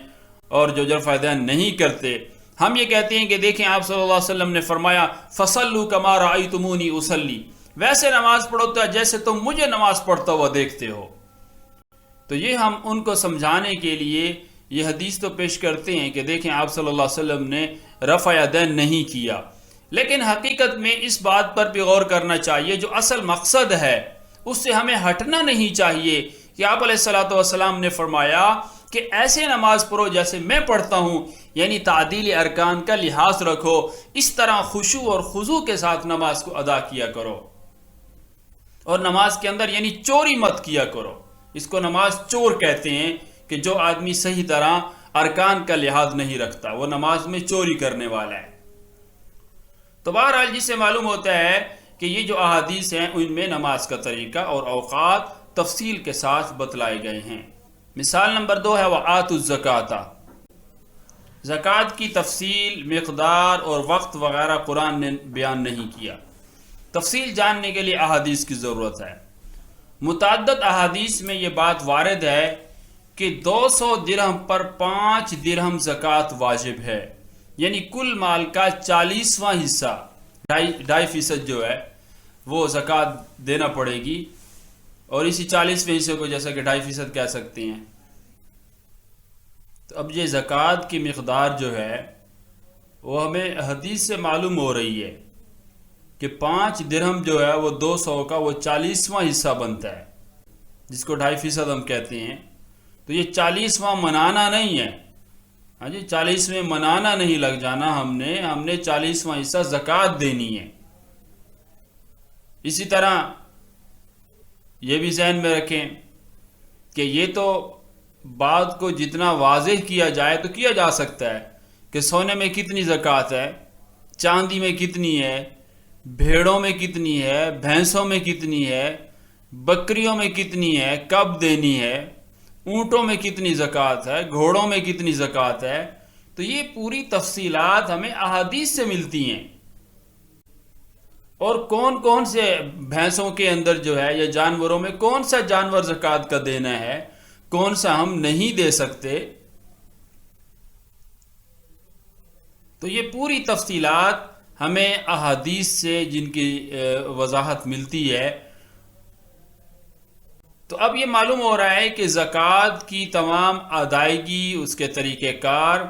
اور جو رفع یدین نہیں کرتے، ہم یہ کہتے ہیں کہ دیکھیں آپ صلی اللہ علیہ وسلم نے فرمایا فصلوا کما رأیتمونی اصلی، ویسے نماز پڑھو جیسے تم مجھے نماز پڑھتا ہوا دیکھتے ہو۔ تو یہ ہم ان کو سمجھانے کے لیے یہ حدیث تو پیش کرتے ہیں کہ دیکھیں آپ صلی اللہ علیہ وسلم نے رفع یدین نہیں کیا، لیکن حقیقت میں اس بات پر بھی غور کرنا چاہیے، جو اصل مقصد ہے اس سے ہمیں ہٹنا نہیں چاہیے کہ آپ علیہ الصلوۃ والسلام نے فرمایا کہ ایسے نماز پڑھو جیسے میں پڑھتا ہوں، یعنی تعدیل ارکان کا لحاظ رکھو، اس طرح خشوع اور خضوع کے ساتھ نماز کو ادا کیا کرو، اور نماز کے اندر یعنی چوری مت کیا کرو۔ اس کو نماز چور کہتے ہیں کہ جو آدمی صحیح طرح ارکان کا لحاظ نہیں رکھتا، وہ نماز میں چوری کرنے والا ہے۔ تو بہرحال جس سے معلوم ہوتا ہے کہ یہ جو احادیث ہیں ان میں نماز کا طریقہ اور اوقات تفصیل کے ساتھ بتلائے گئے ہیں۔ مثال نمبر 2 ہے وآتوا الزکاۃ، زکوٰۃ کی تفصیل، مقدار اور وقت وغیرہ قرآن نے بیان نہیں کیا۔ تفصیل جاننے کے لیے احادیث کی ضرورت ہے۔ متعدد احادیث میں یہ بات وارد ہے کہ 200 درہم پر 5 درہم زکوٰۃ واجب ہے، یعنی کل مال کا 40واں حصہ، 2.5% جو ہے وہ زکوٰۃ دینا پڑے گی، اور اسی 40ویں حصے کو جیسا کہ 2.5% کہہ سکتے ہیں۔ تو اب یہ زکوٰۃ کی مقدار جو ہے وہ ہمیں حدیث سے معلوم ہو رہی ہے کہ 5 درہم جو ہے وہ 200 کا وہ 40واں حصہ بنتا ہے، جس کو 2.5% ہم کہتے ہیں۔ تو یہ 40واں منانا نہیں ہے، ہاں جی 40ویں منانا نہیں لگ جانا، ہم نے 40واں حصہ زکوٰۃ دینی ہے۔ اسی طرح یہ بھی ذہن میں رکھیں کہ یہ تو بات کو جتنا واضح کیا جائے تو کیا جا سکتا ہے کہ سونے میں کتنی زکوٰۃ ہے، چاندی میں کتنی ہے، بھیڑوں میں کتنی ہے، بھینسوں میں کتنی ہے، بکریوں میں کتنی ہے، کب دینی ہے، اونٹوں میں کتنی زکوٰۃ ہے، گھوڑوں میں کتنی زکوٰۃ ہے۔ تو یہ پوری تفصیلات ہمیں احادیث سے ملتی ہیں، اور کون کون سے بھینسوں کے اندر جو ہے یا جانوروں میں کون سا جانور زکوٰۃ کا دینا ہے، کون سا ہم نہیں دے سکتے۔ تو یہ پوری تفصیلات ہمیں احادیث سے جن کی وضاحت ملتی ہے۔ تو اب یہ معلوم ہو رہا ہے کہ زکوٰۃ کی تمام ادائیگی، اس کے طریقہ کار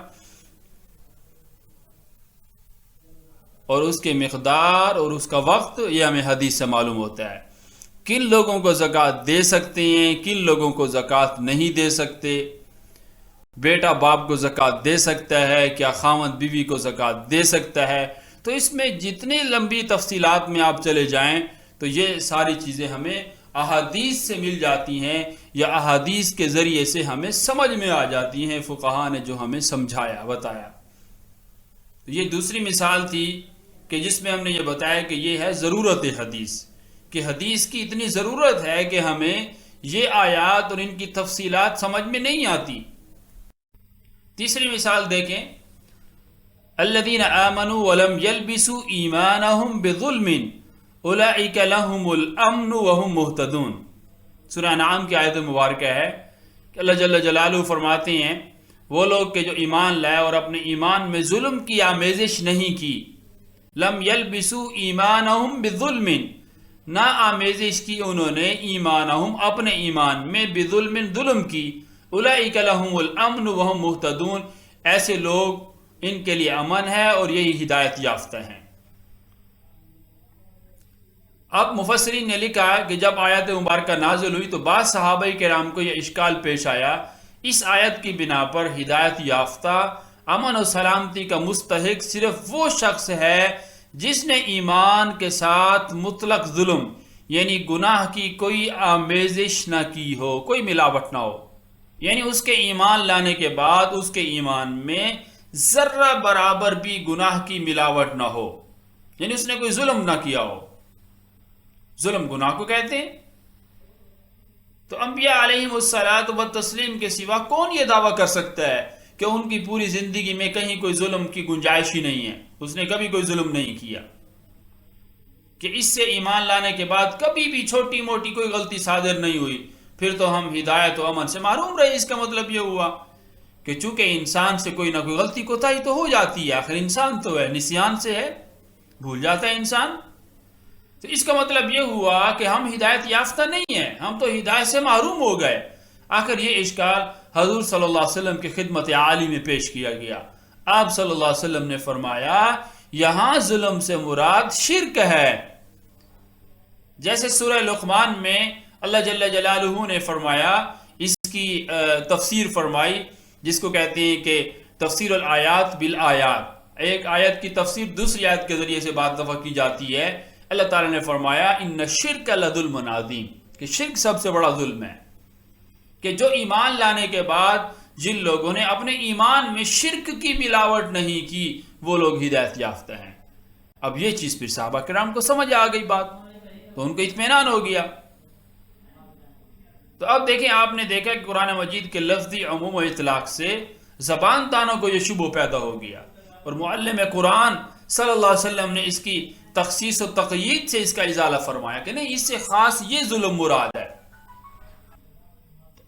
اور اس کے مقدار اور اس کا وقت، یہ ہمیں حدیث سے معلوم ہوتا ہے۔ کن لوگوں کو زکوٰۃ دے سکتے ہیں، کن لوگوں کو زکوٰۃ نہیں دے سکتے، بیٹا باپ کو زکوٰۃ دے سکتا ہے، کیا خاوند بیوی کو زکوٰۃ دے سکتا ہے۔ تو اس میں جتنی لمبی تفصیلات میں آپ چلے جائیں تو یہ ساری چیزیں ہمیں احادیث سے مل جاتی ہیں، یا احادیث کے ذریعے سے ہمیں سمجھ میں آ جاتی ہیں، فقہا نے جو ہمیں سمجھایا بتایا۔ یہ دوسری مثال تھی کہ جس میں ہم نے یہ بتایا کہ یہ ہے ضرورت حدیث، کہ حدیث کی اتنی ضرورت ہے کہ ہمیں یہ آیات اور ان کی تفصیلات سمجھ میں نہیں آتی۔ تیسری مثال دیکھیں، الذین آمنوا ولم یلبسوا ایمانہم بظلم اولئک لہم الامن وہم مہتدون۔ سورہ انعام کی آیت مبارکہ ہے کہ اللہ جل جلالہ فرماتے ہیں وہ لوگ کہ جو ایمان لائے اور اپنے ایمان میں ظلم کی آمیزش نہیں کی، لم یلبسوا ایمانہم بظلم، نہ آمیزش کی انہوں نے ایمانہم اپنے ایمان میں، بظلم ظلم کی، اولئک لہم الامن وہم مہتدون، ایسے لوگ ان کے لیے امن ہے اور یہی ہدایت یافتہ ہیں۔ اب مفسرین نے لکھا کہ جب آیت مبارکہ نازل ہوئی تو بعض صحابہ کرام کو یہ اشکال پیش آیا اس آیت کی بنا پر ہدایت یافتہ امن و سلامتی کا مستحق صرف وہ شخص ہے جس نے ایمان کے ساتھ مطلق ظلم یعنی گناہ کی کوئی آمیزش نہ کی ہو، کوئی ملاوٹ نہ ہو، یعنی اس کے ایمان لانے کے بعد اس کے ایمان میں ذرہ برابر بھی گناہ کی ملاوٹ نہ ہو، یعنی اس نے کوئی ظلم نہ کیا ہو۔ ظلم گناہ کو کہتے ہیں۔ تو انبیاء علیہم الصلاۃ والتسلیم کے سوا کون یہ دعویٰ کر سکتا ہے کہ ان کی پوری زندگی میں کہیں کوئی ظلم کی گنجائش ہی نہیں ہے، اس نے کبھی کوئی ظلم نہیں کیا، کہ اس سے ایمان لانے کے بعد کبھی بھی چھوٹی موٹی کوئی غلطی صادر نہیں ہوئی، پھر تو ہم ہدایت و امن سے محروم رہے۔ اس کا مطلب یہ ہوا کہ چونکہ انسان سے کوئی نہ کوئی غلطی کوتاہی تو ہو جاتی ہے، آخر انسان تو ہے، نسیان سے ہے، بھول جاتا ہے انسان۔ تو اس کا مطلب یہ ہوا کہ ہم ہدایت یافتہ نہیں ہیں، ہم تو ہدایت سے محروم ہو گئے۔ آخر یہ اشکال حضور صلی اللہ علیہ وسلم کی خدمت عالی میں پیش کیا گیا۔ آپ صلی اللہ علیہ وسلم نے فرمایا یہاں ظلم سے مراد شرک ہے، جیسے سورہ لقمان میں اللہ جل جلالہ نے فرمایا، اس کی تفسیر فرمائی جس کو کہتے ہیں کہ تفسیر الآیات بالآیات، ایک آیت کی تفسیر دوسری آیت کے ذریعے سے بعض دفعہ کی جاتی ہے۔ اللہ تعالیٰ نے فرمایا ان الشرک لظلم عظیم، کہ شرک سب سے بڑا ظلم ہے، کہ جو ایمان لانے کے بعد جن لوگوں نے اپنے ایمان میں شرک کی ملاوٹ نہیں کی وہ لوگ ہدایت یافتہ ہیں۔ اب یہ چیز پھر صحابہ کرام کو سمجھ آ گئی بات، تو ان کو اطمینان ہو گیا۔ تو اب دیکھیں، آپ نے دیکھا کہ قرآن مجید کے لفظی عموم و اطلاق سے زبان دانوں کو یہ شبہ پیدا ہو گیا، اور معلم قرآن صلی اللہ علیہ وسلم نے اس کی تخصیص و تقیید سے اس کا ازالہ فرمایا کہ نہیں، اس سے خاص یہ ظلم مراد ہے۔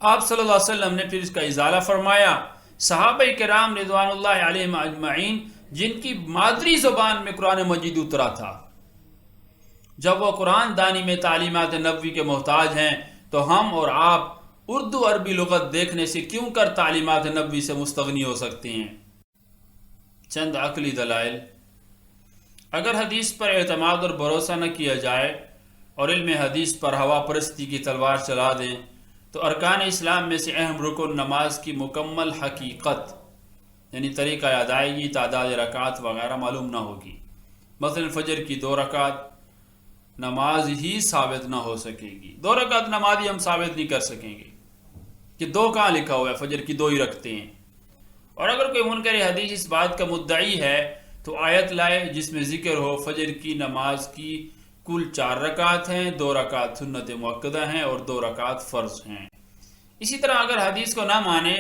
آپ صلی اللہ علیہ وسلم نے پھر اس کا ازالہ فرمایا۔ صحابہ کرام رضوان اللہ علیہم اجمعین جن کی مادری زبان میں قرآن مجید اترا تھا، جب وہ قرآن دانی میں تعلیمات نبوی کے محتاج ہیں تو ہم اور آپ اردو عربی لغت دیکھنے سے کیوں کر تعلیمات نبوی سے مستغنی ہو سکتے ہیں؟ چند عقلی دلائل۔ اگر حدیث پر اعتماد اور بھروسہ نہ کیا جائے اور علم حدیث پر ہوا پرستی کی تلوار چلا دیں تو ارکان اسلام میں سے اہم رکن نماز کی مکمل حقیقت یعنی طریقہ ادائیگی، تعداد رکعات وغیرہ معلوم نہ ہوگی۔ مثلا فجر کی 2 رکعت نماز ہی ثابت نہ ہو سکے گی، 2 رکعت نماز ہی ہم ثابت نہیں کر سکیں گے کہ 2 کہاں لکھا ہوا ہے، فجر کی 2 ہی رکھتے ہیں۔ اور اگر کوئی منکر حدیث اس بات کا مدعی ہے تو آیت لائے جس میں ذکر ہو فجر کی نماز کی کل 4 رکعت ہیں، 2 رکعت سنت مؤکدہ ہیں اور 2 رکعت فرض ہیں۔ اسی طرح اگر حدیث کو نہ مانے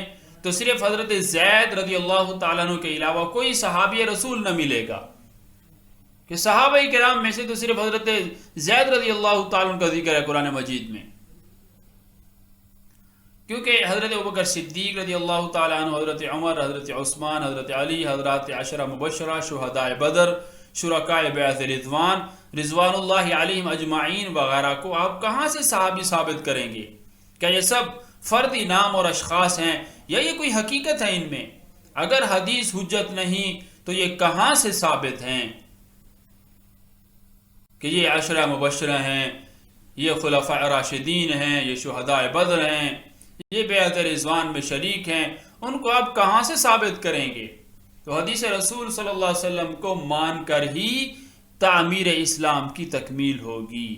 تو صرف حضرت زید رضی اللہ تعالیٰ عنہ کے علاوہ کوئی صحابی رسول نہ ملے گا، کہ صحابہ کرام میں سے تو صرف حضرت زید رضی اللہ تعالیٰ عنہ کا ذکر ہے قرآن مجید میں، کیونکہ حضرت ابوبکر صدیق رضی اللہ تعالیٰ عنہ، حضرت عمر، حضرت عثمان، حضرت علی، حضرات عشرہ مبشرہ، شہداء بدر، شرکاء بیعت رضوان رضوان اللہ علیہم اجمعین وغیرہ کو آپ کہاں سے صحابی ثابت کریں گے؟ کیا یہ سب فردی نام اور اشخاص ہیں یا یہ کوئی حقیقت ہے ان میں؟ اگر حدیث حجت نہیں تو یہ کہاں سے ثابت ہیں کہ یہ عشرہ مبشرہ ہیں، یہ خلفاء راشدین ہیں، یہ شہداء بدر ہیں، یہ بیعت رضوان میں شریک ہیں؟ ان کو آپ کہاں سے ثابت کریں گے؟ تو حدیث رسول صلی اللہ علیہ وسلم کو مان کر ہی تعمیر اسلام کی تکمیل ہوگی۔